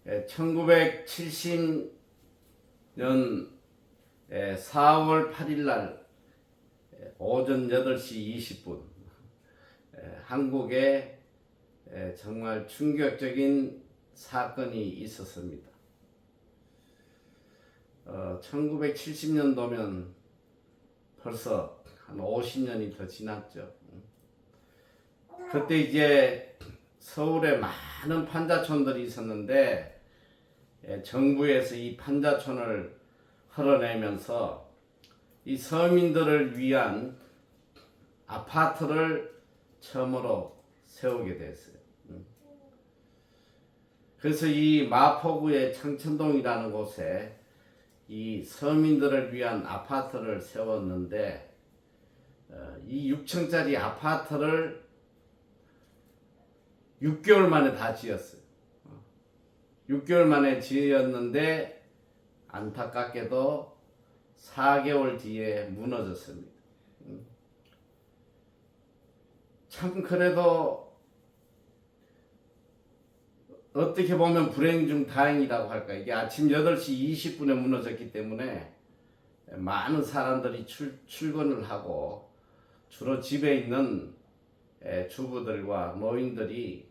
1970년 4월 8일 날 오전 8시 20분 한국에 정말 충격적인 사건이 있었습니다. 1970년도면 벌써 한 50년이 더 지났죠. 그때 이제 서울에 많은 판자촌들이 있었는데 정부에서 이 판자촌을 헐어내면서 이 서민들을 위한 아파트를 처음으로 세우게 됐어요. 그래서 이 마포구의 창천동이라는 곳에 이 서민들을 위한 아파트를 세웠는데 이 6층짜리 아파트를 6개월 만에 다 지었어요. 6개월 만에 지었는데 안타깝게도 4개월 뒤에 무너졌습니다. 참 그래도 어떻게 보면 불행 중 다행이라고 할까. 이게 아침 8시 20분에 무너졌기 때문에 많은 사람들이 출근을 하고 주로 집에 있는 주부들과 노인들이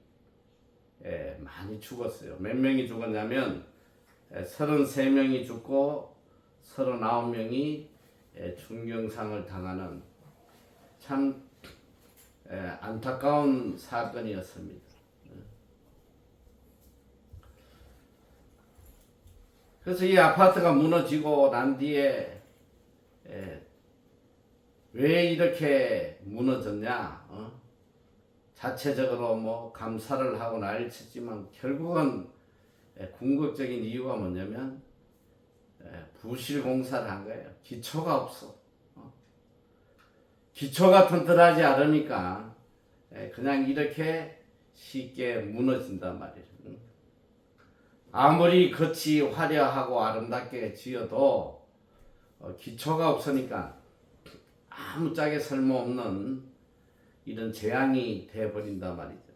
많이 죽었어요. 몇 명이 죽었냐면 33명이 죽고 39명이 중경상을 당하는 참 안타까운 사건이었습니다. 그래서 이 아파트가 무너지고 난 뒤에 왜 이렇게 무너졌냐? 자체적으로 뭐 감사를 하고 난리를 쳤지만 결국은 궁극적인 이유가 뭐냐면 부실 공사를 한 거예요. 기초가 없어. 기초가 튼튼하지 않으니까 그냥 이렇게 쉽게 무너진단 말이에요. 아무리 겉이 화려하고 아름답게 지어도 기초가 없으니까 아무짝에 쓸모없는 이런 재앙이 되어버린단 말이죠.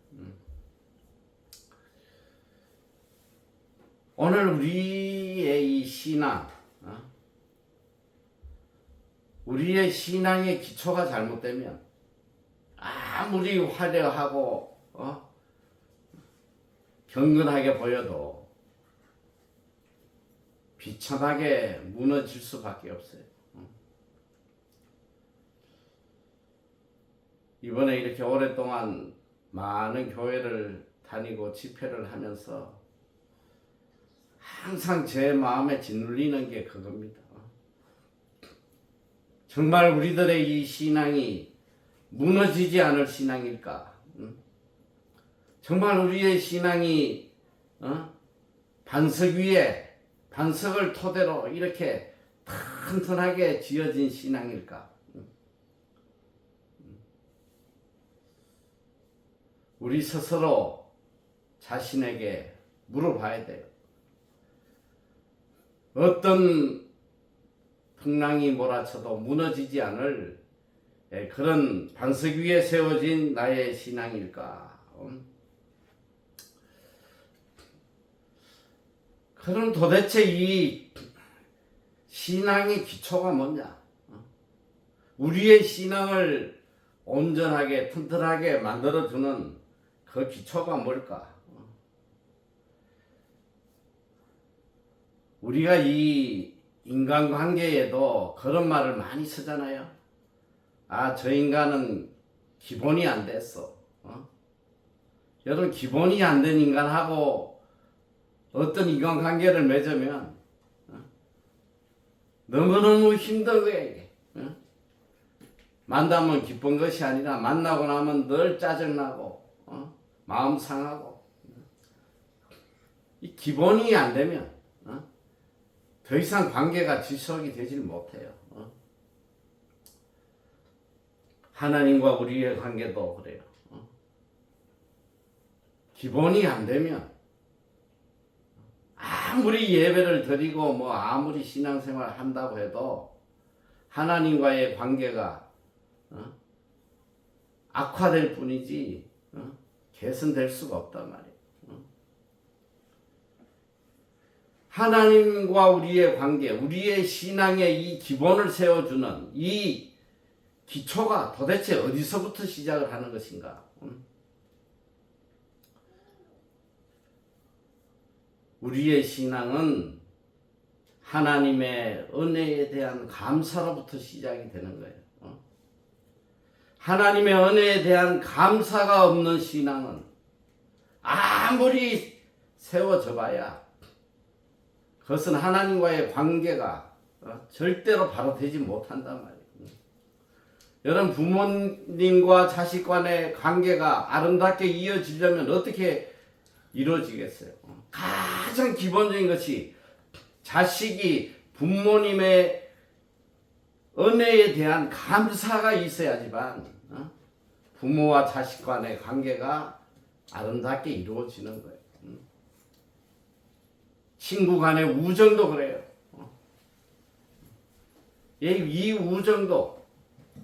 오늘 우리의 이 신앙, 우리의 신앙의 기초가 잘못되면 아무리 화려하고 경건하게 보여도 비천하게 무너질 수밖에 없어요. 이번에 이렇게 오랫동안 많은 교회를 다니고 집회를 하면서 항상 제 마음에 짓눌리는 게 그겁니다. 정말 우리들의 이 신앙이 무너지지 않을 신앙일까? 정말 우리의 신앙이 반석 위에 반석을 토대로 이렇게 튼튼하게 지어진 신앙일까? 우리 스스로 자신에게 물어봐야 돼요. 어떤 풍랑이 몰아쳐도 무너지지 않을 그런 반석 위에 세워진 나의 신앙일까? 그럼 도대체 이 신앙의 기초가 뭐냐? 우리의 신앙을 온전하게 튼튼하게 만들어주는 그 기초가 뭘까? 우리가 이 인간관계에도 그런 말을 많이 쓰잖아요. 저 인간은 기본이 안 됐어. 여러분, 기본이 안 된 인간하고 어떤 인간관계를 맺으면 너무너무 힘든 거야, 이게. 만나면 기쁜 것이 아니라 만나고 나면 늘 짜증나고 마음 상하고. 이 기본이 안 되면 더 이상 관계가 지속이 되질 못해요. 하나님과 우리의 관계도 그래요. 기본이 안 되면 아무리 예배를 드리고 뭐 아무리 신앙생활을 한다고 해도 하나님과의 관계가 악화될 뿐이지 개선될 수가 없단 말이에요. 하나님과 우리의 관계, 우리의 신앙의 이 기본을 세워주는 이 기초가 도대체 어디서부터 시작을 하는 것인가? 우리의 신앙은 하나님의 은혜에 대한 감사로부터 시작이 되는 거예요. 하나님의 은혜에 대한 감사가 없는 신앙은 아무리 세워져 봐야 그것은 하나님과의 관계가 절대로 바로 되지 못한단 말이에요. 여러분, 부모님과 자식 간의 관계가 아름답게 이어지려면 어떻게 이루어지겠어요? 가장 기본적인 것이 자식이 부모님의 은혜에 대한 감사가 있어야지만 부모와 자식 간의 관계가 아름답게 이루어지는 거예요. 친구 간의 우정도 그래요. 이 우정도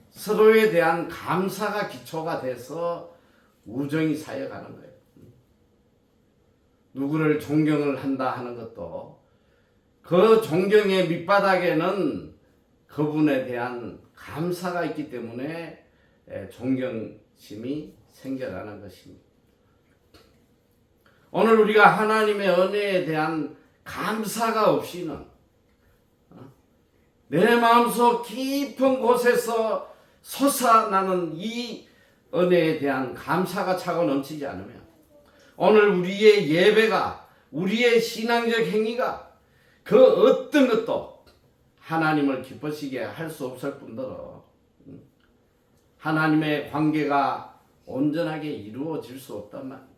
서로에 대한 감사가 기초가 돼서 우정이 쌓여가는 거예요. 누구를 존경을 한다 하는 것도 그 존경의 밑바닥에는 그분에 대한 감사가 있기 때문에 존경심이 생겨나는 것입니다. 오늘 우리가 하나님의 은혜에 대한 감사가 없이는 내 마음속 깊은 곳에서 솟아나는 이 은혜에 대한 감사가 차고 넘치지 않으면 오늘 우리의 예배가, 우리의 신앙적 행위가 그 어떤 것도 하나님을 기쁘시게 할 수 없을 뿐더러 하나님의 관계가 온전하게 이루어질 수 없단 말이에요.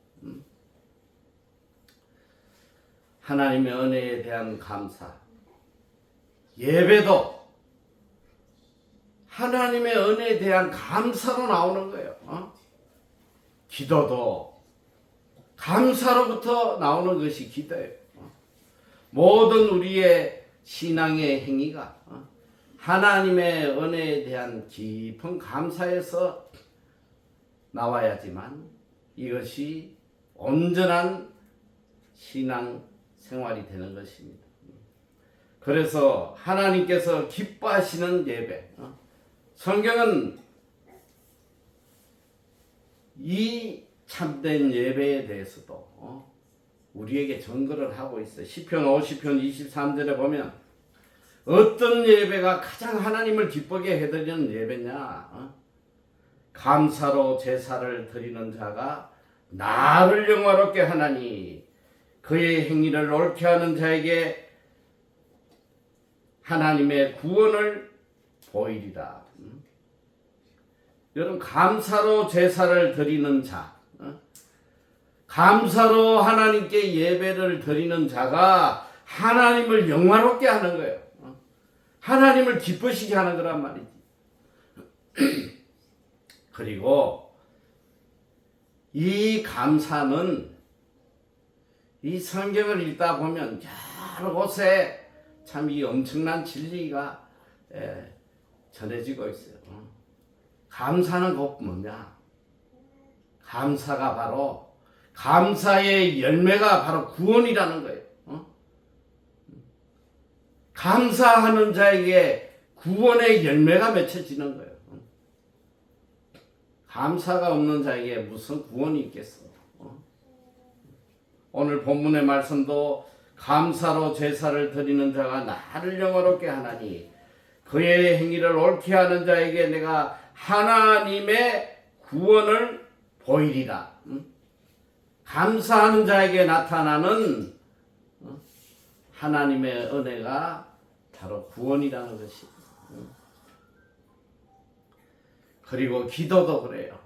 하나님의 은혜에 대한 감사, 예배도 하나님의 은혜에 대한 감사로 나오는 거예요. 기도도 감사로부터 나오는 것이 기도예요. 모든 우리의 신앙의 행위가 하나님의 은혜에 대한 깊은 감사에서 나와야지만 이것이 온전한 신앙 생활이 되는 것입니다. 그래서 하나님께서 기뻐하시는 예배, 성경은 이 참된 예배에 대해서도 우리에게 증거를 하고 있어요. 시편 50편 23절에 보면 어떤 예배가 가장 하나님을 기쁘게 해드리는 예배냐? 감사로 제사를 드리는 자가 나를 영화롭게 하나니 그의 행위를 옳게 하는 자에게 하나님의 구원을 보이리라. 여러분, 감사로 제사를 드리는 자, 감사로 하나님께 예배를 드리는 자가 하나님을 영화롭게 하는 거예요. 하나님을 기쁘시게 하는 거란 말이지. 그리고 이 감사는 이 성경을 읽다 보면 여러 곳에 참 이 엄청난 진리가 전해지고 있어요. 감사는 곧 뭐냐? 감사가 바로, 감사의 열매가 바로 구원이라는 거예요. 감사하는 자에게 구원의 열매가 맺혀지는 거예요. 감사가 없는 자에게 무슨 구원이 있겠어? 오늘 본문의 말씀도 감사로 제사를 드리는 자가 나를 영화롭게 하나니 그의 행위를 옳게 하는 자에게 내가 하나님의 구원을 보이리라. 감사하는 자에게 나타나는 하나님의 은혜가 바로 구원이라는 것이. 그리고 기도도 그래요.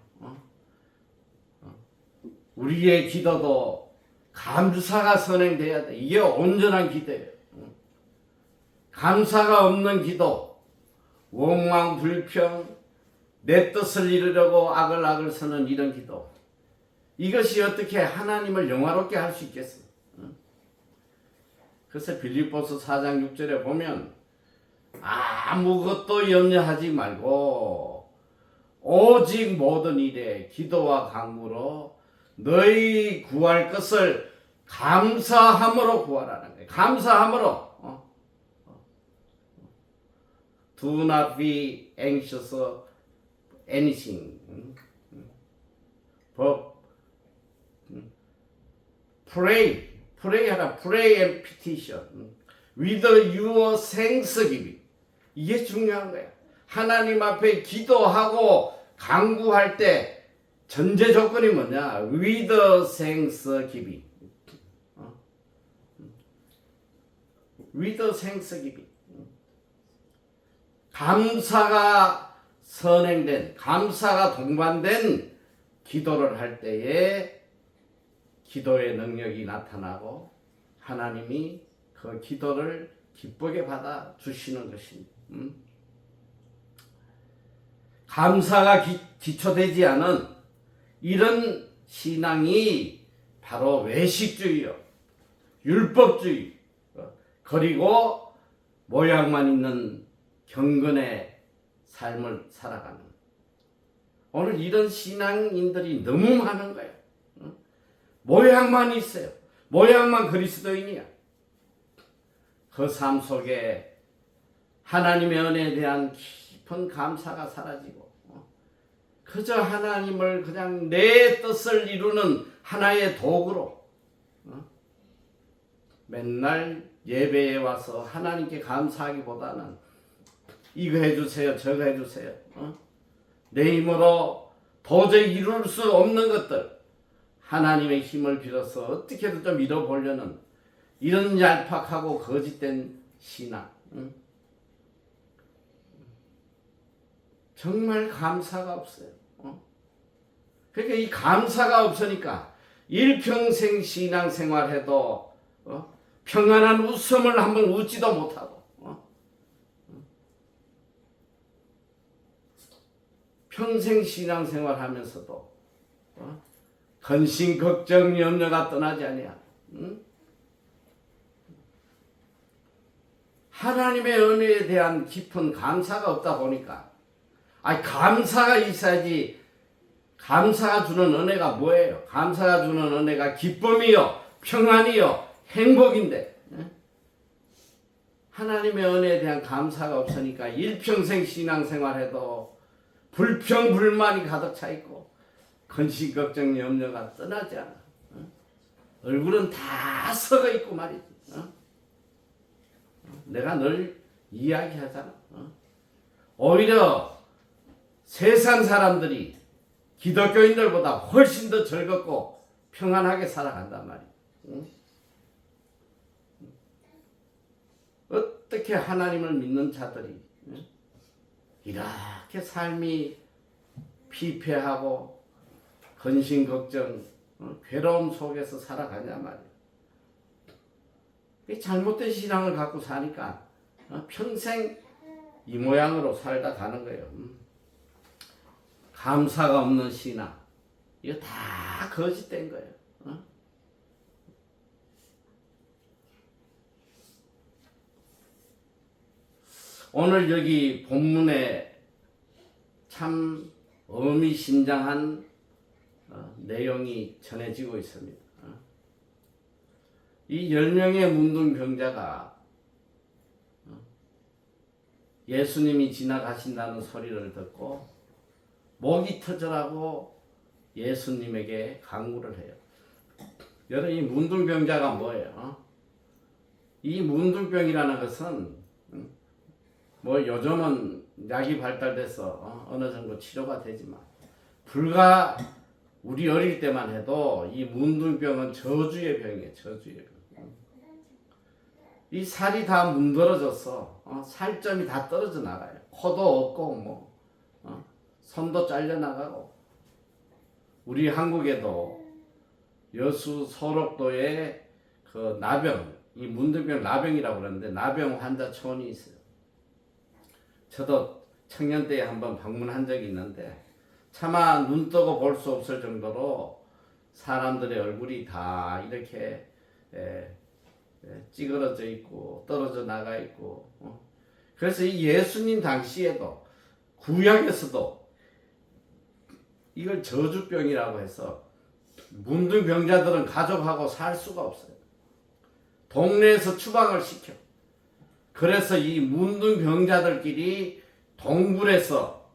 우리의 기도도 감사가 선행돼야 돼. 이게 온전한 기도예요. 감사가 없는 기도, 원망, 불평, 내 뜻을 이루려고 악을 쓰는 이런 기도, 이것이 어떻게 하나님을 영화롭게 할 수 있겠어? 그래서 빌립보서 4장 6절에 보면 아무것도 염려하지 말고 오직 모든 일에 기도와 간구로 너희 구할 것을 감사함으로 구하라는 거예요. 감사함으로. Do not be anxious anything. But pray 하라. Pray and petition with your thanksgiving. 이게 중요한 거야. 하나님 앞에 기도하고 간구할 때 전제 조건이 뭐냐? With thanksgiving. With thanksgiving. 감사가 선행된, 감사가 동반된 기도를 할 때에 기도의 능력이 나타나고 하나님이 그 기도를 기쁘게 받아 주시는 것입니다. 감사가 기초되지 않은 이런 신앙이 바로 외식주의요, 율법주의, 그리고 모양만 있는 경건의 삶을 살아가는, 오늘 이런 신앙인들이 너무 많은 거예요. 모양만 있어요. 모양만 그리스도인이야. 그 삶 속에 하나님의 은혜에 대한 깊은 감사가 사라지고 그저 하나님을 그냥 내 뜻을 이루는 하나의 도구로 맨날 예배에 와서 하나님께 감사하기보다는 이거 해주세요, 저거 해주세요, 내 힘으로 도저히 이룰 수 없는 것들 하나님의 힘을 빌어서 어떻게든 좀 이뤄보려는 이런 얄팍하고 거짓된 신앙, 정말 감사가 없어요. 그러니까 이 감사가 없으니까 일평생 신앙생활해도 평안한 웃음을 한번 웃지도 못하고 평생 신앙생활하면서도 근심, 걱정, 염려가 떠나지 아니야. 하나님의 은혜에 대한 깊은 감사가 없다 보니까 감사가 있어야지. 감사가 주는 은혜가 뭐예요? 감사가 주는 은혜가 기쁨이요, 평안이요, 행복인데 하나님의 은혜에 대한 감사가 없으니까 일평생 신앙생활해도 불평, 불만이 가득 차 있고 근심, 걱정, 염려가 떠나지 않아. 얼굴은 다 썩어 있고 말이지. 내가 늘 이야기하잖아. 오히려 세상 사람들이 기독교인들보다 훨씬 더 즐겁고 평안하게 살아간단 말이야. 어떻게 하나님을 믿는 자들이 이렇게 삶이 피폐하고 근심, 걱정, 괴로움 속에서 살아가냐 말이야. 잘못된 신앙을 갖고 사니까 평생 이 모양으로 살다 가는 거예요. 감사가 없는 신앙, 이거 다 거짓된 거예요. 오늘 여기 본문에 참 의미심장한 내용이 전해지고 있습니다. 이 10명의 문둥병자가 예수님이 지나가신다는 소리를 듣고 목이 터져라고 예수님에게 간구를 해요. 여러분, 이 문둥병자가 뭐예요? 이 문둥병이라는 것은 뭐 요즘은 약이 발달돼서 어느 정도 치료가 되지만 불과 우리 어릴 때만 해도 이 문둥병은 저주의 병이에요. 저주의 병. 이 살이 다 문드러져서 살점이 다 떨어져 나가요. 코도 없고 손도 잘려 나가고. 우리 한국에도 여수 소록도에 그 나병, 이 문둥병 나병이라고 그러는데 나병 환자촌이 있어요. 저도 청년 때에 한번 방문한 적이 있는데 차마 눈 뜨고 볼 수 없을 정도로 사람들의 얼굴이 다 이렇게 찌그러져 있고 떨어져 나가 있고. 그래서 이 예수님 당시에도 구약에서도 이걸 저주병이라고 해서 문둥병자들은 가족하고 살 수가 없어요. 동네에서 추방을 시켜. 그래서 이 문둥병자들끼리 동굴에서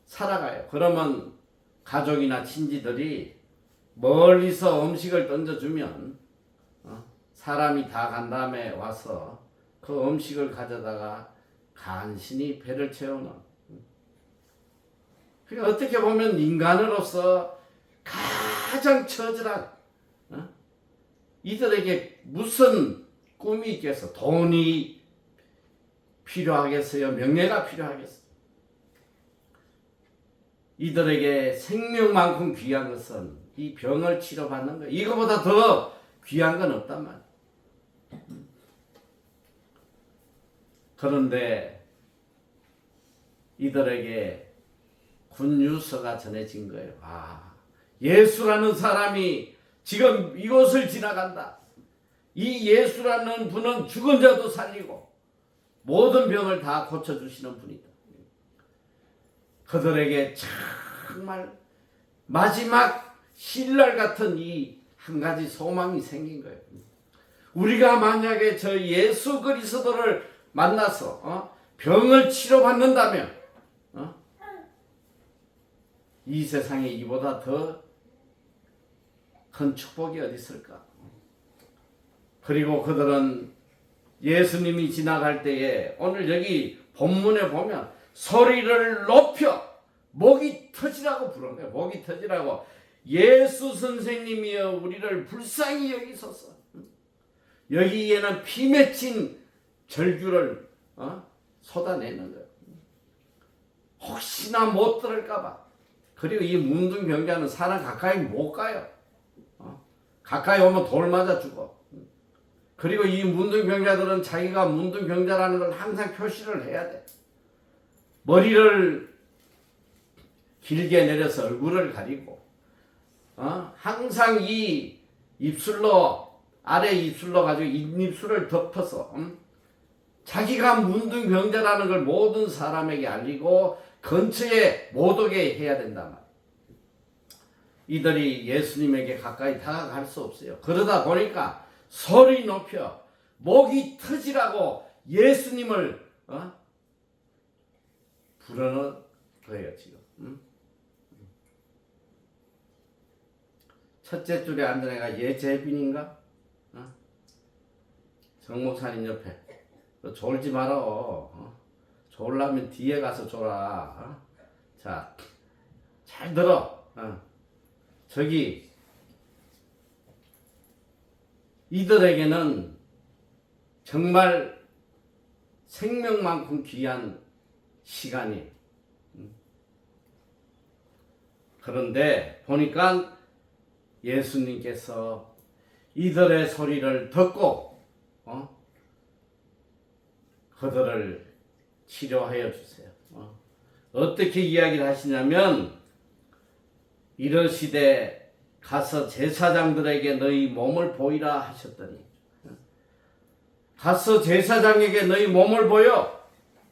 살아가요. 그러면 가족이나 친지들이 멀리서 음식을 던져주면 사람이 다 간 다음에 와서 그 음식을 가져다가 간신히 배를 채우는. 그러니까 어떻게 보면 인간으로서 가장 처절한 이들에게 무슨 꿈이 있겠어? 돈이 필요하겠어요? 명예가 필요하겠어요? 이들에게 생명만큼 귀한 것은 이 병을 치료받는 거. 이거보다 더 귀한 건 없단 말이야. 그런데 이들에게 굿뉴스가 전해진 거예요. 예수라는 사람이 지금 이곳을 지나간다. 이 예수라는 분은 죽은 자도 살리고 모든 병을 다 고쳐주시는 분이다. 그들에게 정말 마지막 신랄 같은 이 한 가지 소망이 생긴 거예요. 우리가 만약에 저 예수 그리스도를 만나서 병을 치료받는다면 이 세상에 이보다 더 큰 축복이 어디 있을까? 그리고 그들은 예수님이 지나갈 때에 오늘 여기 본문에 보면 소리를 높여 목이 터지라고 부른 거예요. 목이 터지라고. 예수 선생님이여 우리를 불쌍히 여기소서. 여기에는 피 맺힌 절규를 쏟아내는 거예요. 혹시나 못 들을까 봐. 그리고 이 문둥병자는 사람 가까이 못 가요. 가까이 오면 돌 맞아 죽어. 그리고 이 문둥병자들은 자기가 문둥병자라는 걸 항상 표시를 해야 돼. 머리를 길게 내려서 얼굴을 가리고 항상 이 입술로 아래 입술로 가지고 입술을 덮어서 자기가 문둥병자라는 걸 모든 사람에게 알리고 근처에 못 오게 해야 된단 말이에요. 이들이 예수님에게 가까이 다가갈 수 없어요. 그러다 보니까 소리 높여 목이 터지라고 예수님을 부르는 거예요 지금. 첫째 줄에 앉은 애가 예재빈인가? 정목사님 옆에. 너 졸지 마라. 졸라면 뒤에 가서 졸아. 자, 잘 들어. 저기 이들에게는 정말 생명만큼 귀한 시간이. 그런데 보니까 예수님께서 이들의 소리를 듣고 그들을 치료하여 주세요. 어떻게 이야기를 하시냐면 이르시되 가서 제사장들에게 너희 몸을 보이라 하셨더니 가서 제사장에게 너희 몸을 보여.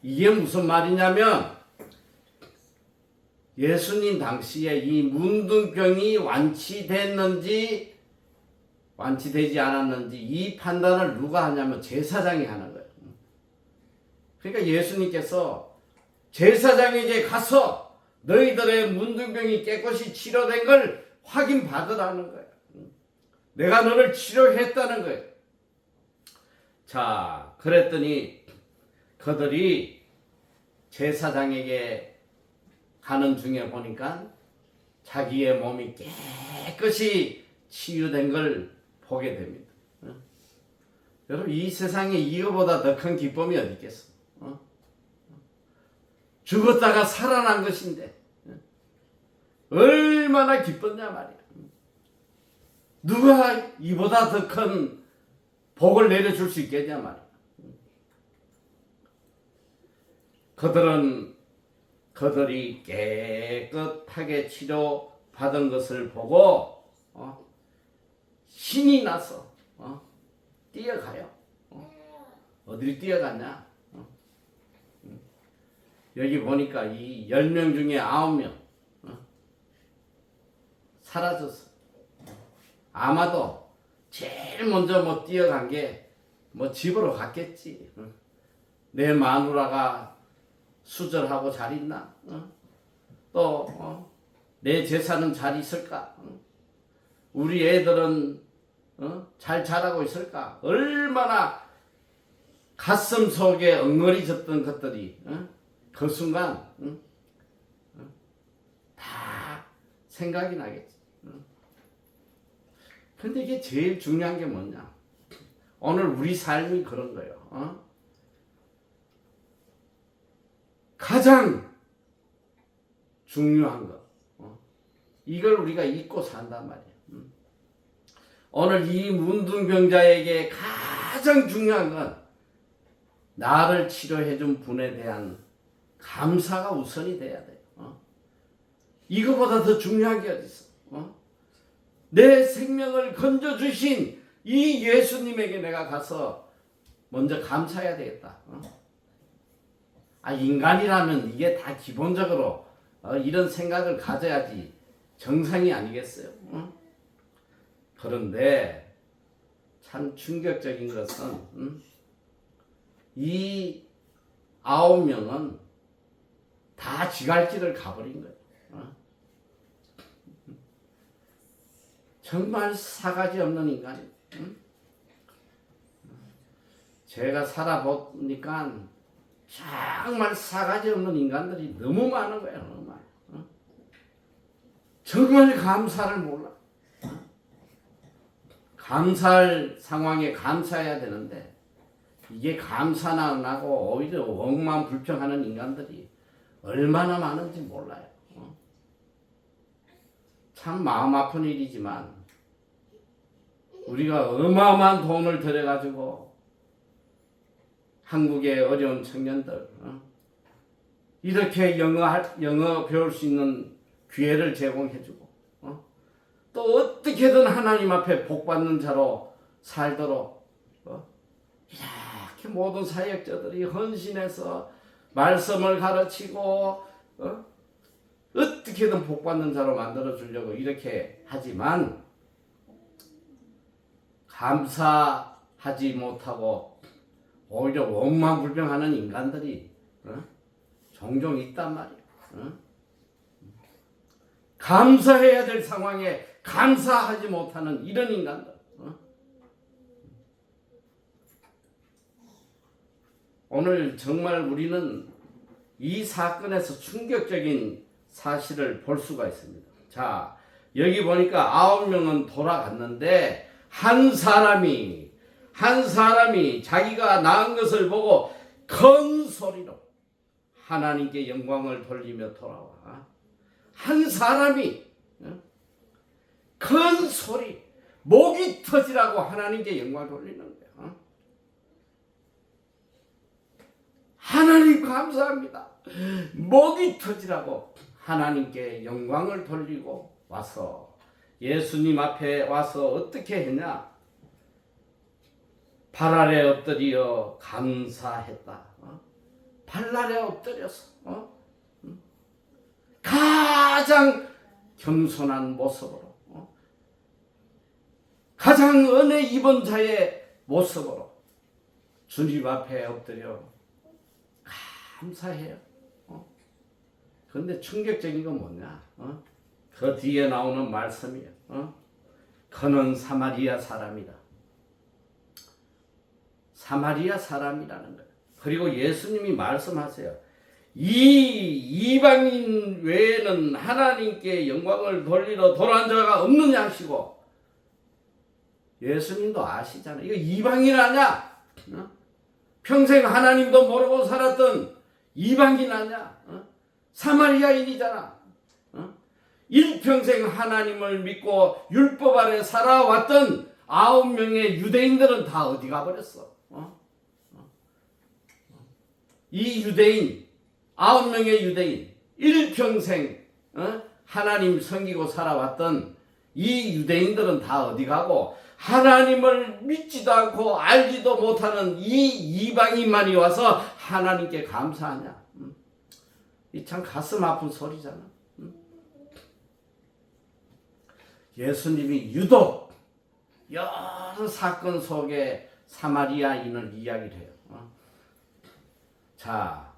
이게 무슨 말이냐면 예수님 당시에 이 문둥병이 완치됐는지 완치되지 않았는지 이 판단을 누가 하냐면 제사장이 하는 거예요. 그러니까 예수님께서 제사장에게 가서 너희들의 문둥병이 깨끗이 치료된 걸 확인받으라는 거예요. 내가 너를 치료했다는 거예요. 자, 그랬더니 그들이 제사장에게 가는 중에 보니까 자기의 몸이 깨끗이 치유된 걸 보게 됩니다. 여러분, 이 세상에 이거보다 더 큰 기쁨이 어디 있겠어? 죽었다가 살아난 것인데 얼마나 기뻤냐 말이야. 누가 이보다 더 큰 복을 내려줄 수 있겠냐 말이야. 그들이 깨끗하게 치료받은 것을 보고 신이 나서 뛰어가요. 어디로 뛰어갔냐? 여기 보니까 이 10명 중에 9명 사라졌어. 아마도 제일 먼저 뭐 뛰어간 게 뭐 집으로 갔겠지. 내 마누라가 수절하고 잘 있나? 또 내 제사는 잘 있을까? 우리 애들은 잘 자라고 있을까? 얼마나 가슴 속에 엉거리졌던 것들이 그 순간 다 생각이 나겠지. 근데 이게 제일 중요한 게 뭐냐? 오늘 우리 삶이 그런 거예요. 가장 중요한 것. 이걸 우리가 잊고 산단 말이에요. 오늘 이 문둥병자에게 가장 중요한 건 나를 치료해준 분에 대한 감사가 우선이 돼야 돼요. 이거보다 더 중요한 게 어디 있어? 내 생명을 건져주신 이 예수님에게 내가 가서 먼저 감사해야 되겠다. 인간이라면 이게 다 기본적으로 이런 생각을 가져야지 정상이 아니겠어요? 그런데 참 충격적인 것은 이 9명은 다 지갈길을 가버린 거예요. 정말 사가지 없는 인간이에요. 제가 살아보니까 정말 사가지 없는 인간들이 너무 많은 거예요. 너무 많아요. 정말 감사를 몰라. 감사할 상황에 감사해야 되는데 이게 감사나 안 하고 오히려 억만불평하는 인간들이 얼마나 많은지 몰라요. 참 마음 아픈 일이지만 우리가 어마어마한 돈을 들여가지고 한국의 어려운 청년들 이렇게 영어 배울 수 있는 기회를 제공해주고 또 어떻게든 하나님 앞에 복받는 자로 살도록 이렇게 모든 사역자들이 헌신해서 말씀을 가르치고 어떻게든 복받는 자로 만들어 주려고 이렇게 하지만 감사하지 못하고 오히려 원망불평하는 인간들이 종종 있단 말이에요. 감사해야 될 상황에 감사하지 못하는 이런 인간들. 오늘 정말 우리는 이 사건에서 충격적인 사실을 볼 수가 있습니다. 자, 여기 보니까 9명은 돌아갔는데 한 사람이 자기가 낳은 것을 보고 큰 소리로 하나님께 영광을 돌리며 돌아와. 한 사람이 큰 소리, 목이 터지라고 하나님께 영광을 돌리는 거예요. 하나님 감사합니다. 목이 터지라고 하나님께 영광을 돌리고 와서 예수님 앞에 와서 어떻게 했냐? 발 아래 엎드려 감사했다. 발 아래 엎드려서 가장 겸손한 모습으로 가장 은혜 입은 자의 모습으로 주님 앞에 엎드려 감사해요. 그런데 충격적인 건 뭐냐? 그 뒤에 나오는 말씀이에요. 그는 사마리아 사람이다. 사마리아 사람이라는 거예요. 그리고 예수님이 말씀하세요. 이 이방인 외에는 하나님께 영광을 돌리러 돌아온 자가 없느냐 하시고 예수님도 아시잖아요. 이거 이방인 아냐? 평생 하나님도 모르고 살았던 이방인 아냐? 사마리아인이잖아. 일평생 하나님을 믿고 율법 아래 살아왔던 9명의 유대인들은 다 어디 가버렸어? 이 유대인 9명의 유대인 일평생 하나님 섬기고 살아왔던 이 유대인들은 다 어디 가고 하나님을 믿지도 않고 알지도 못하는 이 이방인만이 와서 하나님께 감사하냐? 이 참 가슴 아픈 소리잖아. 예수님이 유독 여러 사건 속에 사마리아인을 이야기를 해요. 자,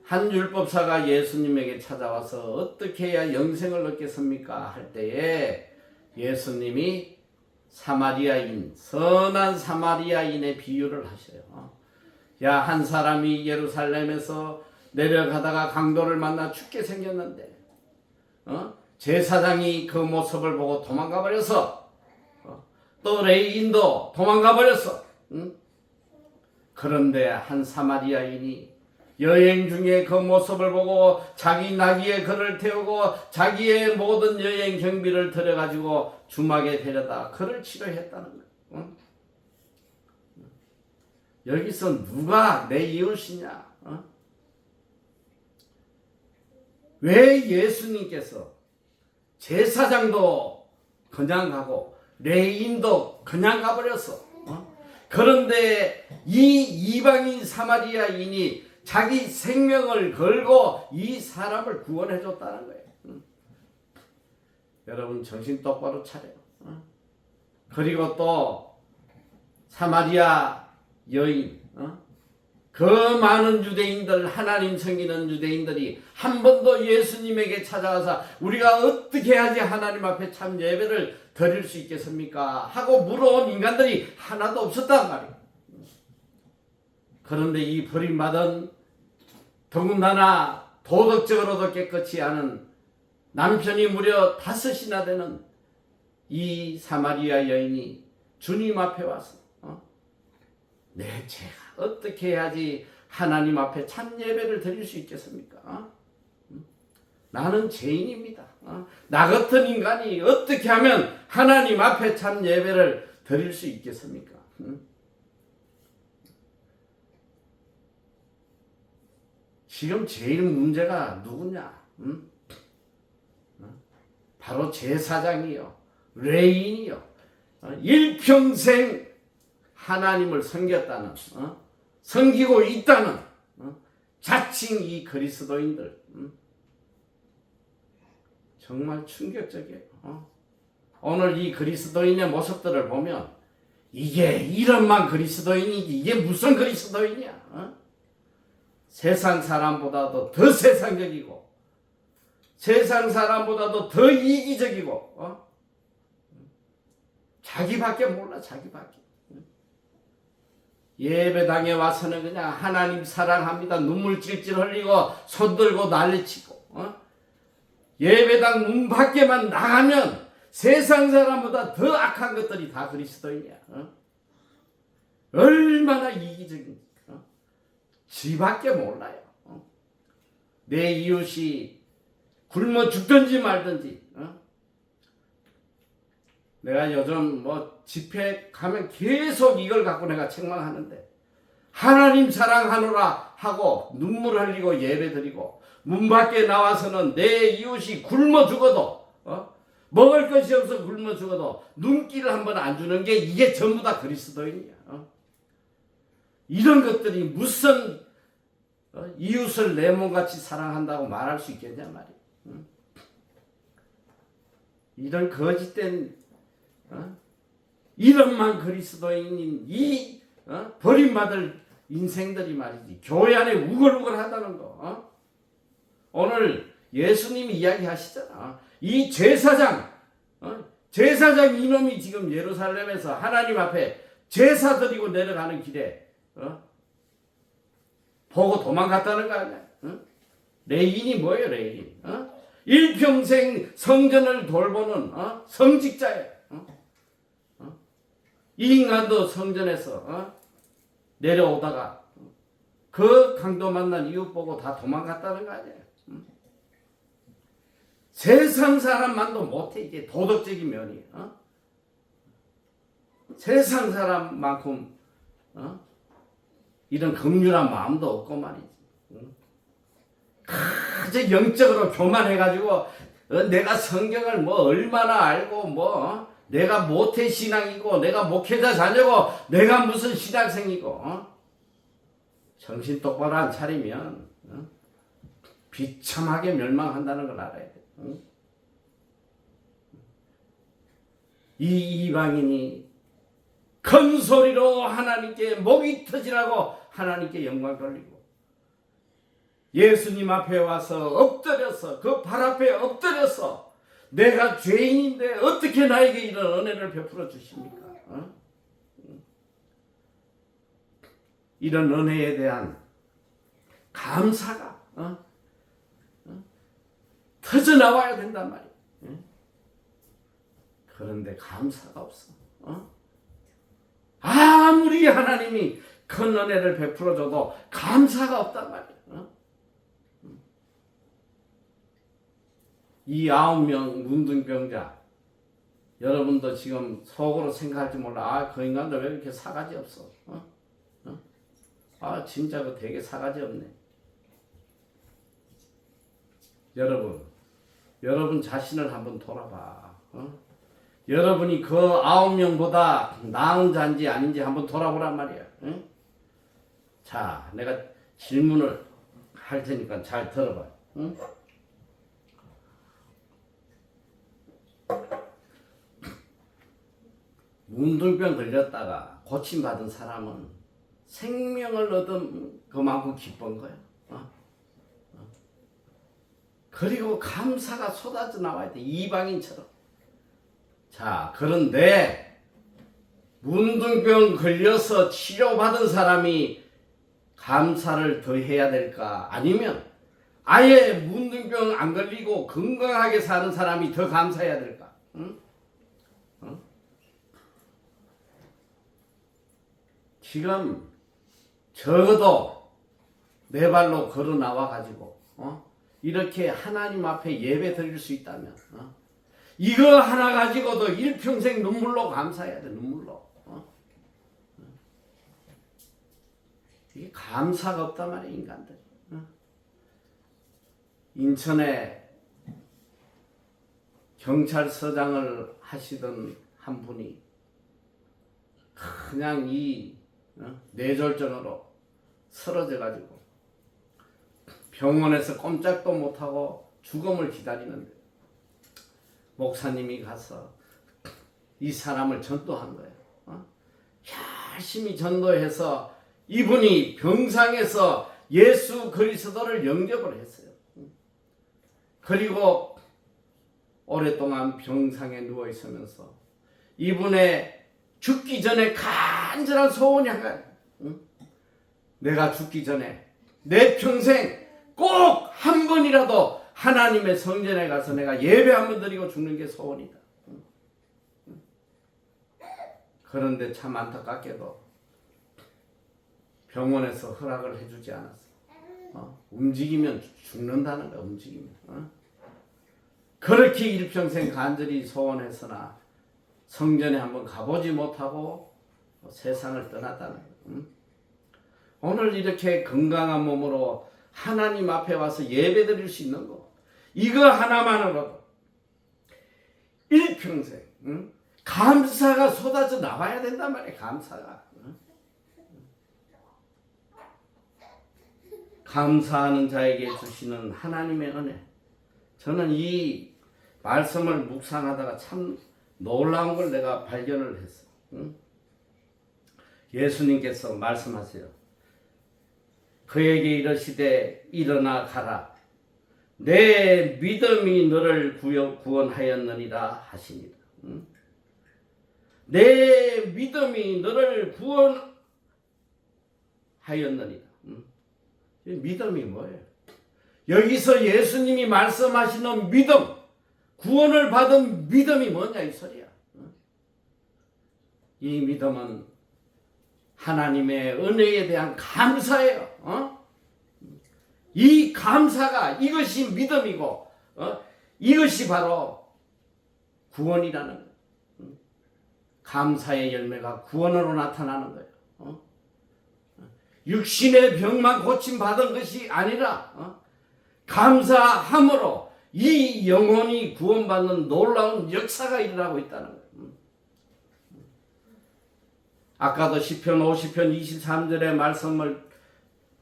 한 율법사가 예수님에게 찾아와서 어떻게 해야 영생을 얻겠습니까? 할 때에 예수님이 사마리아인, 선한 사마리아인의 비유를 하셔요. 야, 한 사람이 예루살렘에서 내려가다가 강도를 만나 죽게 생겼는데 제사장이 그 모습을 보고 도망가 버려서 또 레위인도 도망가 버렸어. 그런데 한 사마리아인이 여행 중에 그 모습을 보고 자기 나귀에 그를 태우고 자기의 모든 여행 경비를 들여가지고 주막에 데려다 그를 치료했다는 거예요. 여기서 누가 내 이웃이냐? 왜 예수님께서 제사장도 그냥 가고 레위인도 그냥 가버렸어? 그런데 이 이방인 사마리아인이 자기 생명을 걸고 이 사람을 구원해 줬다는 거예요. 여러분 정신 똑바로 차려요. 그리고 또 사마리아 여인, 그 많은 유대인들, 하나님 섬기는 유대인들이 한 번도 예수님에게 찾아가서 우리가 어떻게 해야지 하나님 앞에 참 예배를 드릴 수 있겠습니까? 하고 물어온 인간들이 하나도 없었단 말이에요. 그런데 이 버림받은 더군다나 도덕적으로도 깨끗이 않은 남편이 무려 5이나 되는 이 사마리아 여인이 주님 앞에 와서 제가 어떻게 해야지 하나님 앞에 참 예배를 드릴 수 있겠습니까? 나는 죄인입니다. 나 같은 인간이 어떻게 하면 하나님 앞에 참 예배를 드릴 수 있겠습니까? 지금 제일 문제가 누구냐? 바로 제사장이요, 레위인이요, 일평생 하나님을 섬겼다는, 섬기고 있다는 자칭 이 그리스도인들, 정말 충격적이에요. 오늘 이 그리스도인의 모습들을 보면 이게 이런만 그리스도인이지 이게 무슨 그리스도인이야? 세상 사람보다도 더 세상적이고 세상 사람보다도 더 이기적이고 자기밖에 몰라. 자기밖에. 예배당에 와서는 그냥 하나님 사랑합니다 눈물 찔찔 흘리고 손들고 난리치고 예배당 문 밖에만 나가면 세상 사람보다 더 악한 것들이 다 그리스도인이야. 얼마나 이기적인지. 지밖에 몰라요. 내 이웃이 굶어 죽든지 말든지. 내가 요즘 집회 가면 계속 이걸 갖고 내가 책망하는데 하나님 사랑하노라 하고 눈물 흘리고 예배드리고 문 밖에 나와서는 내 이웃이 굶어 죽어도 먹을 것이 없어 굶어 죽어도 눈길을 한번 안 주는 게 이게 전부 다 그리스도인이야. 이런 것들이 무슨 이웃을 내 몸같이 사랑한다고 말할 수 있겠냐 말이야. 이런 거짓된 이런만 그리스도인인 이 버림받을 인생들이 말이지 교회 안에 우글우글하다는 거. 오늘 예수님이 이야기하시잖아. 이 제사장 이놈이 지금 예루살렘에서 하나님 앞에 제사 드리고 내려가는 길에 보고 도망갔다는 거 아니야? 레인이 뭐예요, 레인? 일평생 성전을 돌보는 성직자예요. 이 인간도 성전에서 내려오다가 그 강도 만난 이웃 보고 다 도망갔다는 거 아니에요? 세상 사람만도 못해. 이게 도덕적인 면이에요. 세상 사람만큼 이런 긍휼한 마음도 없고 말이지. 아주 영적으로 교만해가지고 내가 성경을 얼마나 알고 내가 모태 신앙이고 내가 목회자 자녀고 내가 무슨 신학생이고 정신 똑바로 안 차리면 비참하게 멸망한다는 걸 알아야 돼. 이 이방인이 큰 소리로 하나님께 목이 터지라고 하나님께 영광 돌리고 예수님 앞에 와서 엎드려서 그 발 앞에 엎드려서 내가 죄인인데 어떻게 나에게 이런 은혜를 베풀어 주십니까? 이런 은혜에 대한 감사가 터져 나와야 된단 말이에요. 그런데 감사가 없어. 아무리 하나님이 큰 은혜를 베풀어 줘도 감사가 없단 말이에요. 이 9명 문둥병자, 여러분도 지금 속으로 생각할지 몰라. 그 인간들 왜 이렇게 사가지 없어? 진짜 그 되게 사가지 없네. 여러분 자신을 한번 돌아봐. 여러분이 그 9명보다 나은 자인지 아닌지 한번 돌아보란 말이야. 자, 내가 질문을 할 테니까 잘 들어봐. 문둥병 걸렸다가 고침받은 사람은 생명을 얻은 그만큼 기쁜 거야. 그리고 감사가 쏟아져 나와야 돼. 이방인처럼. 자, 그런데 문둥병 걸려서 치료받은 사람이 감사를 더 해야 될까? 아니면 아예 문둥병 안 걸리고 건강하게 사는 사람이 더 감사해야 될까? 지금 적어도 내 발로 걸어 나와 가지고 이렇게 하나님 앞에 예배 드릴 수 있다면 이거 하나 가지고도 일평생 눈물로 감사해야 돼. 눈물로. 이게 감사가 없단 말이야, 인간들. 인천에 경찰서장을 하시던 한 분이 그냥 이 뇌졸전으로 쓰러져 가지고 병원에서 꼼짝도 못하고 죽음을 기다리는데 목사님이 가서 이 사람을 전도한 거예요. 열심히 전도해서 이분이 병상에서 예수 그리스도를 영접을 했어요. 그리고 오랫동안 병상에 누워 있으면서 이분의 죽기 전에 간절한 소원이 한 가지. 내가 죽기 전에 내 평생 꼭 한 번이라도 하나님의 성전에 가서 내가 예배 한번 드리고 죽는 게 소원이다. 그런데 참 안타깝게도 병원에서 허락을 해주지 않았어. 움직이면 죽는다는 거야. 움직이면. 그렇게 일평생 간절히 소원했으나 성전에 한번 가보지 못하고 세상을 떠났다는 거야. 오늘 이렇게 건강한 몸으로 하나님 앞에 와서 예배 드릴 수 있는 거, 이거 하나만으로도 일평생 감사가 쏟아져 나와야 된단 말이야. 감사가. 감사하는 자에게 주시는 하나님의 은혜. 저는 이 말씀을 묵상하다가 참 놀라운 걸 내가 발견을 했어. 예수님께서 말씀하세요. 그에게 이르시되 일어나 가라. 내 믿음이 너를 구원하였느니라 하시니라. 내 믿음이 너를 구원하였느니라. 믿음이 뭐예요? 여기서 예수님이 말씀하시는 믿음, 구원을 받은 믿음이 뭐냐 이 소리야. 이 믿음은 하나님의 은혜에 대한 감사예요. 이 감사가, 이것이 믿음이고 이것이 바로 구원이라는 거예요. 감사의 열매가 구원으로 나타나는 거예요. 육신의 병만 고침받은 것이 아니라 감사함으로 이 영혼이 구원받는 놀라운 역사가 일어나고 있다는 거예요. 아까도 시편 50편 23절의 말씀을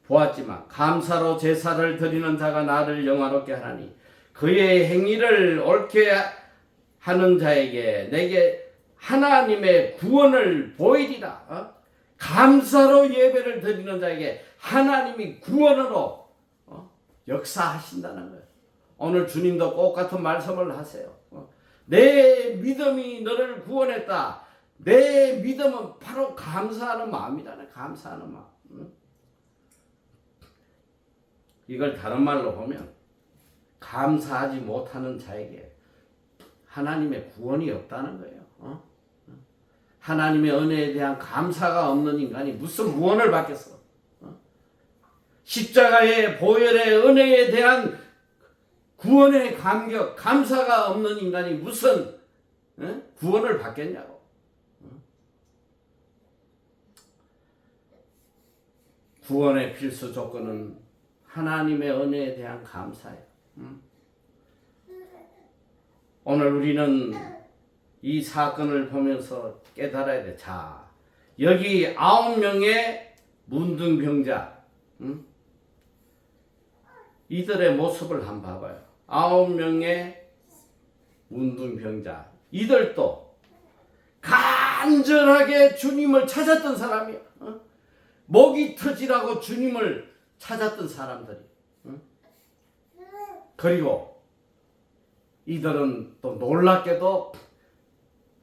보았지만 감사로 제사를 드리는 자가 나를 영화롭게 하나니 그의 행위를 옳게 하는 자에게 내게 하나님의 구원을 보이리라. 감사로 예배를 드리는 자에게 하나님이 구원으로 역사하신다는 거예요. 오늘 주님도 똑같은 말씀을 하세요. 내 믿음이 너를 구원했다. 내 믿음은 바로 감사하는 마음이라네. 감사하는 마음. 이걸 다른 말로 보면 감사하지 못하는 자에게 하나님의 구원이 없다는 거예요. 하나님의 은혜에 대한 감사가 없는 인간이 무슨 구원을 받겠어? 십자가의 보혈의 은혜에 대한 구원의 감격, 감사가 없는 인간이 무슨 구원을 받겠냐고. 구원의 필수 조건은 하나님의 은혜에 대한 감사예요. 오늘 우리는 이 사건을 보면서 깨달아야 돼. 자, 여기 9명의 문둥병자, 이들의 모습을 한번 봐봐요. 9명의 문둥병자, 이들도 간절하게 주님을 찾았던 사람이야. 목이 터지라고 주님을 찾았던 사람들이. 그리고 이들은 또 놀랍게도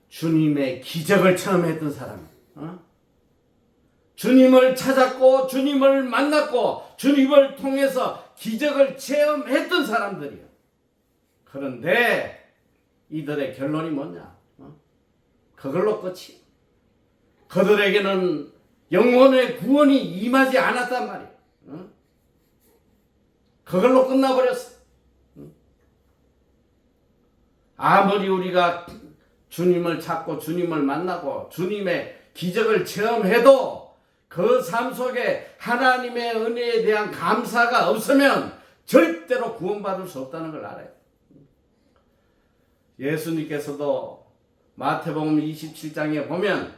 주님의 기적을 체험했던 사람. 주님을 찾았고 주님을 만났고 주님을 통해서 기적을 체험했던 사람들이야. 그런데 이들의 결론이 뭐냐? 그걸로 끝이. 그들에게는 영혼의 구원이 임하지 않았단 말이야. 그걸로 끝나버렸어. 아무리 우리가 주님을 찾고 주님을 만나고 주님의 기적을 체험해도 그 삶 속에 하나님의 은혜에 대한 감사가 없으면 절대로 구원받을 수 없다는 걸 알아요. 예수님께서도 마태복음 27장에 보면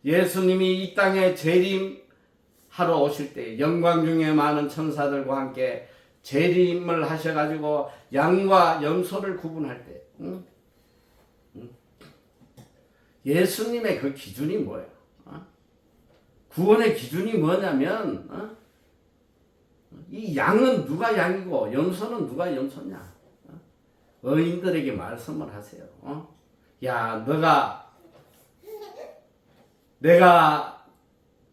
예수님이 이 땅에 재림하러 오실 때 영광 중에 많은 천사들과 함께 재림을 하셔가지고 양과 염소를 구분할 때 예수님의 그 기준이 뭐예요? 구원의 기준이 뭐냐면 이 양은 누가 양이고 염소는 누가 염소냐? 어인들에게 말씀을 하세요. 야, 내가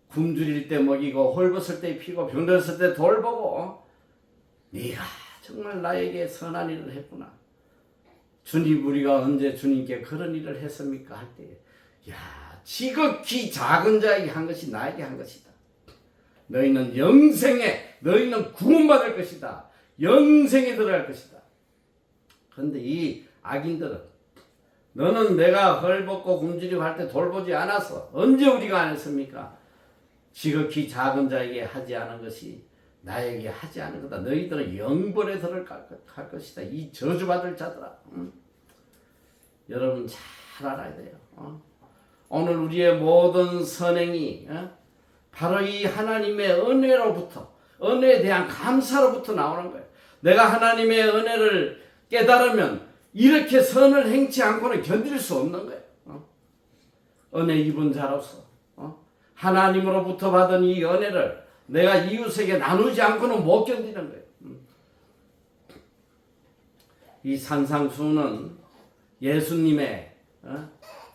굶주릴 때 먹이고 홀벗을 때 피고 병들었을 때 돌보고 네가 정말 나에게 선한 일을 했구나. 주님, 우리가 언제 주님께 그런 일을 했습니까? 할 때, 야, 지극히 작은 자에게 한 것이 나에게 한 것이다. 너희는 너희는 구원받을 것이다. 영생에 들어갈 것이다. 그런데 이 악인들은 너는 내가 헐벗고 굶주리고 할 때 돌보지 않았어. 언제 우리가 안 했습니까? 지극히 작은 자에게 하지 않은 것이 나에게 하지 않은 거다. 너희들은 영벌에 들어갈 것이다. 이 저주받을 자들아. 여러분 잘 알아야 돼요. 오늘 우리의 모든 선행이 바로 이 하나님의 은혜로부터, 은혜에 대한 감사로부터 나오는 거예요. 내가 하나님의 은혜를 깨달으면 이렇게 선을 행치 않고는 견딜 수 없는 거예요. 은혜 입은 자로서 하나님으로부터 받은 이 은혜를 내가 이웃에게 나누지 않고는 못 견디는 거예요. 이 산상수훈은 예수님의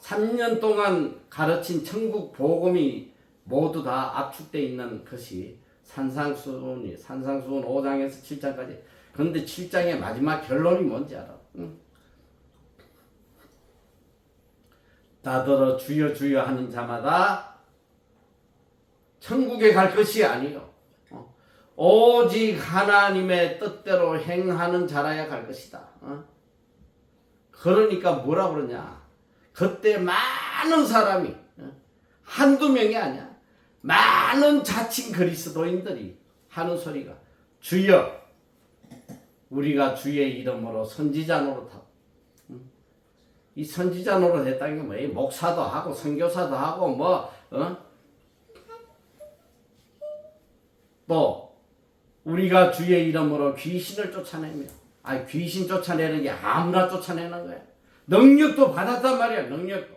3년 동안 가르친 천국 복음이 모두 다 압축되어 있는 것이 산상수훈 5장에서 7장까지. 그런데 7장의 마지막 결론이 뭔지 알아? 다들어 주여 주여 하는 자마다 천국에 갈 것이 아니요 오직 하나님의 뜻대로 행하는 자라야 갈 것이다. 그러니까 뭐라 그러냐? 그때 많은 사람이 한두 명이 아니야. 많은 자칭 그리스도인들이 하는 소리가 주여 우리가 주의 이름으로 선지자 노릇하고 이 선지자 노릇 했다는 게 뭐예요? 목사도 하고 선교사도 하고 또 우리가 주의 이름으로 귀신을 쫓아내며 귀신 쫓아내는 게 아무나 쫓아내는 거야. 능력도 받았단 말이야. 능력도.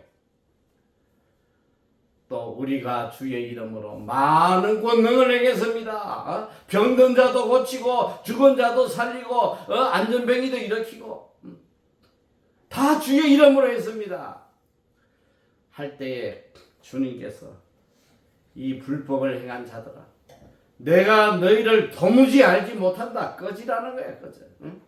우리가 주의 이름으로 많은 권능을 행했습니다. 병든 자도 고치고 죽은 자도 살리고 안전병이도 일으키고 다 주의 이름으로 했습니다. 할 때에 주님께서 이 불법을 행한 자들아, 내가 너희를 도무지 알지 못한다. 꺼지라는 거야. 꺼져. 응?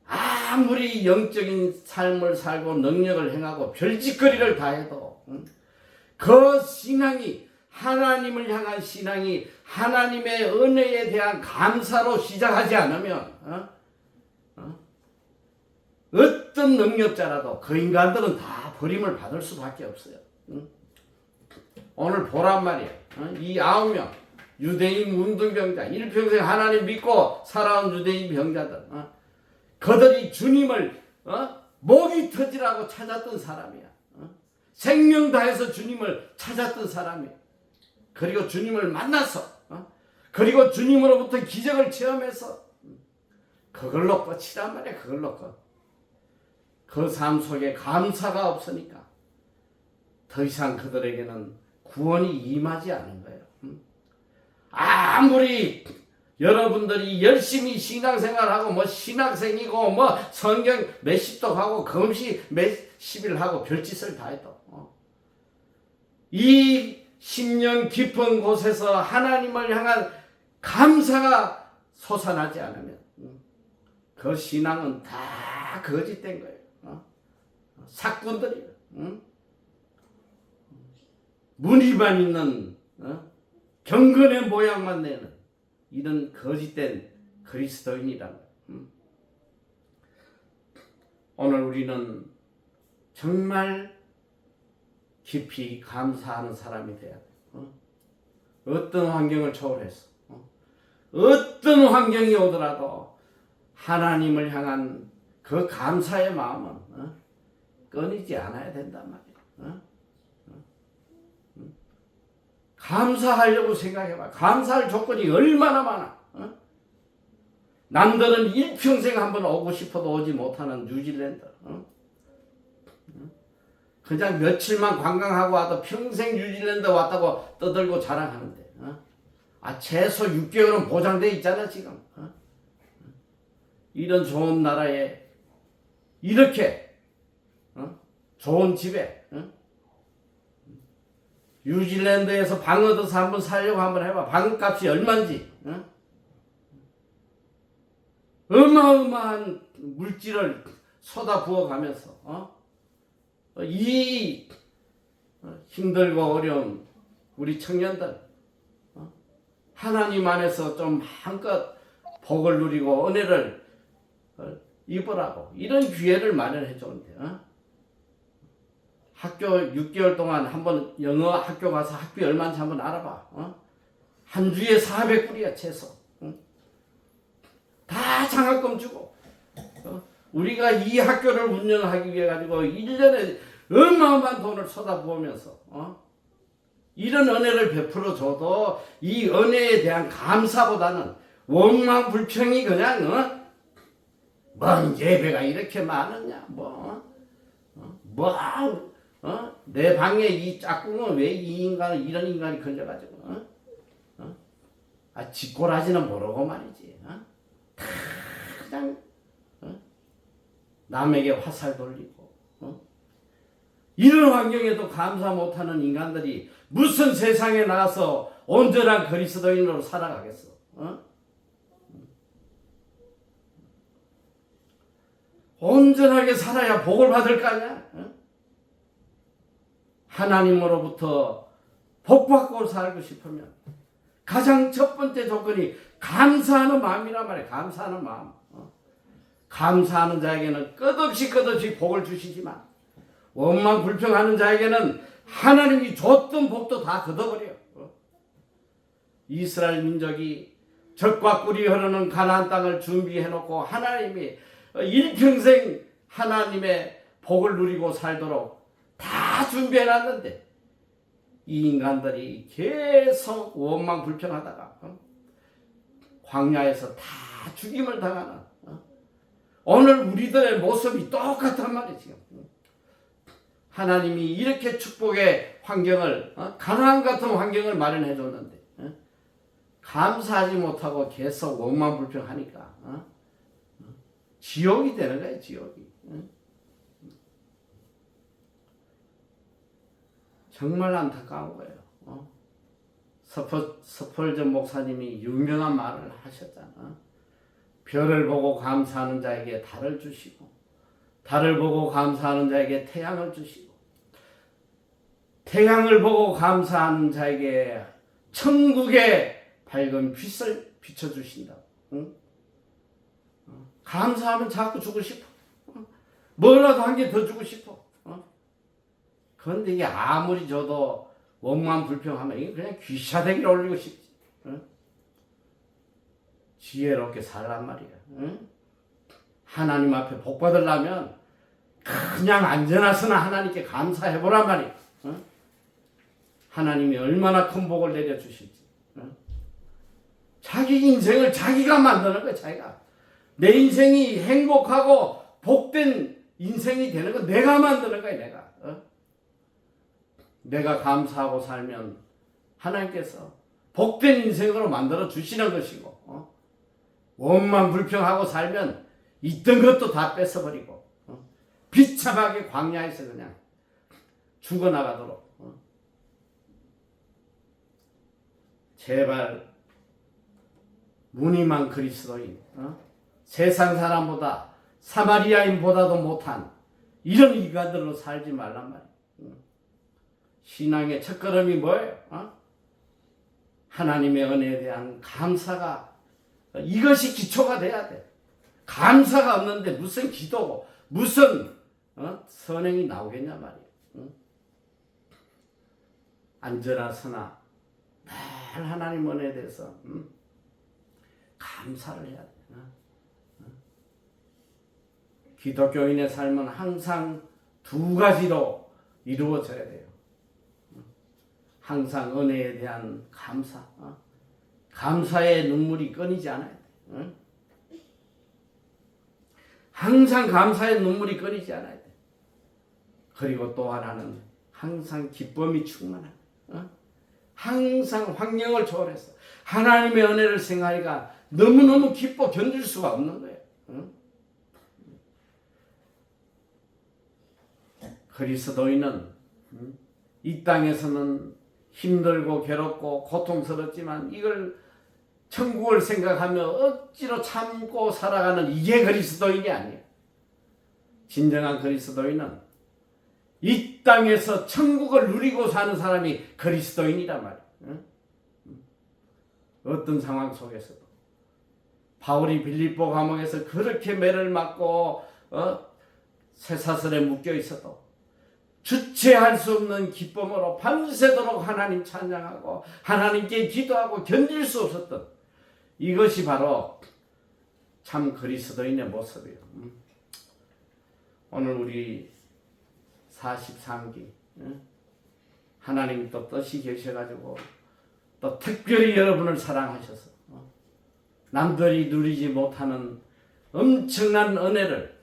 아무리 영적인 삶을 살고 능력을 행하고 별짓거리를 다 해도 그 신앙이, 하나님을 향한 신앙이 하나님의 은혜에 대한 감사로 시작하지 않으면 어떤 능력자라도 그 인간들은 다 버림을 받을 수밖에 없어요. 오늘 보란 말이야. 이 9명 유대인 문둥병자, 일평생 하나님 믿고 살아온 유대인 병자들, 그들이 주님을 목이 터지라고 찾았던 사람이야. 생명 다해서 주님을 찾았던 사람이야. 그리고 주님을 만나서 그리고 주님으로부터 기적을 체험해서 그걸로 끝이란 말이야. 그걸로 끝. 그 삶 속에 감사가 없으니까 더 이상 그들에게는 구원이 임하지 않은 거예요. 아무리 여러분들이 열심히 신앙생활하고 뭐 신학생이고 뭐 성경 몇십도 하고 금식 몇십일 하고 별짓을 다 해도 이 10년 깊은 곳에서 하나님을 향한 감사가 솟아나지 않으면 그 신앙은 다 거짓된 거예요. 사꾼들이에요. 무늬만 있는 경건의 모양만 내는 이런 거짓된 그리스도인이란 말이에요. 오늘 우리는 정말 깊이 감사하는 사람이 돼야 돼요. 어떤 환경을 초월해서 어떤 환경이 오더라도 하나님을 향한 그 감사의 마음은 끊이지 않아야 된단 말이에요. 감사하려고 생각해봐. 감사할 조건이 얼마나 많아. 남들은 일평생 한번 오고 싶어도 오지 못하는 뉴질랜드. 그냥 며칠만 관광하고 와도 평생 뉴질랜드 왔다고 떠들고 자랑하는데 최소 6개월은 보장돼 있잖아 지금. 이런 좋은 나라에 이렇게 좋은 집에 뉴질랜드에서 방 얻어서 한번 살려고 한번 해봐. 방값이 얼마인지. 어마어마한 물질을 쏟아 부어가면서 이 힘들고 어려운 우리 청년들 하나님 안에서 좀 한껏 복을 누리고 은혜를 입으라고 이런 기회를 마련해 주는데 학교 6개월 동안 한번 영어 학교 가서 학비 얼마인지 한번 알아봐. 한 주에 400불이야 최소. 다 장학금 주고 우리가 이 학교를 운영하기 위해 가지고 1년에 어마어마한 돈을 쏟아부으면서 이런 은혜를 베풀어 줘도 이 은혜에 대한 감사보다는 원망불평이 그냥 뭔 예배가 이렇게 많았냐 내 방에 이 짝꿍은 왜 이 인간 이런 인간이 걸려가지고 짓꼬라지는 모르고 말이지. 다 그냥 남에게 화살 돌리고 이런 환경에도 감사 못하는 인간들이 무슨 세상에 나와서 온전한 그리스도인으로 살아가겠어? 온전하게 살아야 복을 받을 거 아니야? 하나님으로부터 복받고 살고 싶으면 가장 첫 번째 조건이 감사하는 마음이란 말이야. 감사하는 마음. 감사하는 자에게는 끝없이 복을 주시지만 원망불평하는 자에게는 하나님이 줬던 복도 다 걷어버려. 이스라엘 민족이 젖과 꿀이 흐르는 가나안 땅을 준비해놓고 하나님이 일평생 하나님의 복을 누리고 살도록 다 준비해놨는데 이 인간들이 계속 원망불평하다가 광야에서 다 죽임을 당하는 오늘 우리들의 모습이 똑같단 말이에요. 지금. 하나님이 이렇게 축복의 환경을 가나안 같은 환경을 마련해 줬는데 감사하지 못하고 계속 원망불평하니까 지옥이 되는 거예요. 지옥이. 정말 안타까운 거예요. 스펄전 목사님이 유명한 말을 하셨잖아. 별을 보고 감사하는 자에게 달을 주시고 달을 보고 감사하는 자에게 태양을 주시고 태양을 보고 감사하는 자에게 천국의 밝은 빛을 비춰주신다. 응? 감사하면 자꾸 주고 싶어. 뭐라도 한 개 더 주고 싶어. 그런데 이게 아무리 줘도 원망불평하면 이게 그냥 귀샤대기를 올리고 싶지. 지혜롭게 살란 말이야. 하나님 앞에 복 받으려면 그냥 앉아나서나 하나님께 감사해보란 말이야. 하나님이 얼마나 큰 복을 내려주실지. 자기 인생을 자기가 만드는 거야. 자기가. 내 인생이 행복하고 복된 인생이 되는 건 내가 만드는 거야. 내가. 내가 감사하고 살면 하나님께서 복된 인생으로 만들어 주시는 것이고 원망불평하고 살면 있던 것도 다 뺏어버리고 비참하게 광야에서 그냥 죽어나가도록 제발 무늬만 그리스도인 세상 사람보다 사마리아인보다도 못한 이런 인간들로 살지 말란 말이야. 신앙의 첫걸음이 뭐예요? 하나님의 은혜에 대한 감사가 이것이 기초가 돼야 돼. 감사가 없는데 무슨 기도고 무슨 선행이 나오겠냐 말이에요. 앉으나서나 늘 하나님 은혜에 대해서 감사를 해야 돼. 기독교인의 삶은 항상 두 가지로 이루어져야 돼요. 항상 은혜에 대한 감사, 감사의 눈물이 끊이지 않아야 돼. 항상 감사의 눈물이 끊이지 않아야 돼. 그리고 또 하나는 항상 기쁨이 충만한. 항상 환경을 초월해서 하나님의 은혜를 생각하니까 너무너무 기뻐 견딜 수가 없는 거예요. 그리스도인은 이 땅에서는 힘들고 괴롭고 고통스럽지만 이걸 천국을 생각하며 억지로 참고 살아가는 이게 그리스도인이 아니에요. 진정한 그리스도인은 이 땅에서 천국을 누리고 사는 사람이 그리스도인이란 말이에요. 어떤 상황 속에서도 바울이 빌립보 감옥에서 그렇게 매를 맞고 쇠사슬에 묶여 있어도 주체할 수 없는 기쁨으로 밤새도록 하나님 찬양하고 하나님께 기도하고 견딜 수 없었던 이것이 바로 참 그리스도인의 모습이에요. 오늘 우리 43기 하나님이 또 뜻이 계셔가지고 또 특별히 여러분을 사랑하셔서 남들이 누리지 못하는 엄청난 은혜를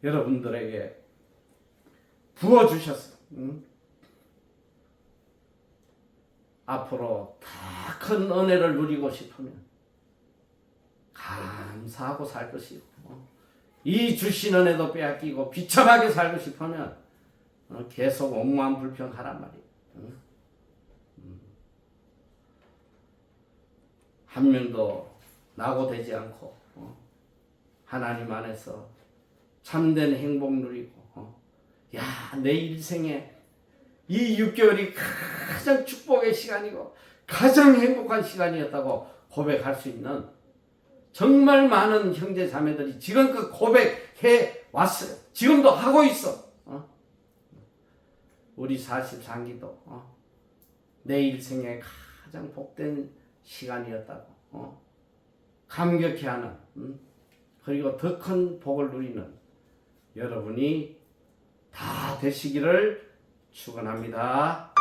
여러분들에게 부어주셨어. 앞으로 더 큰 은혜를 누리고 싶으면 감사하고 살 것이고 이 주신 은혜도 빼앗기고 비참하게 살고 싶으면 계속 원망불평하란 말이에요. 한 명도 낙오되지 않고 하나님 안에서 참된 행복 누리고 내 일생에 이 6개월이 가장 축복의 시간이고 가장 행복한 시간이었다고 고백할 수 있는 정말 많은 형제 자매들이 지금껏 고백해 왔어요. 지금도 하고 있어. 우리 43기도 내 일생에 가장 복된 시간이었다고 감격해하는 그리고 더 큰 복을 누리는 여러분이 다 되시기를 축원합니다.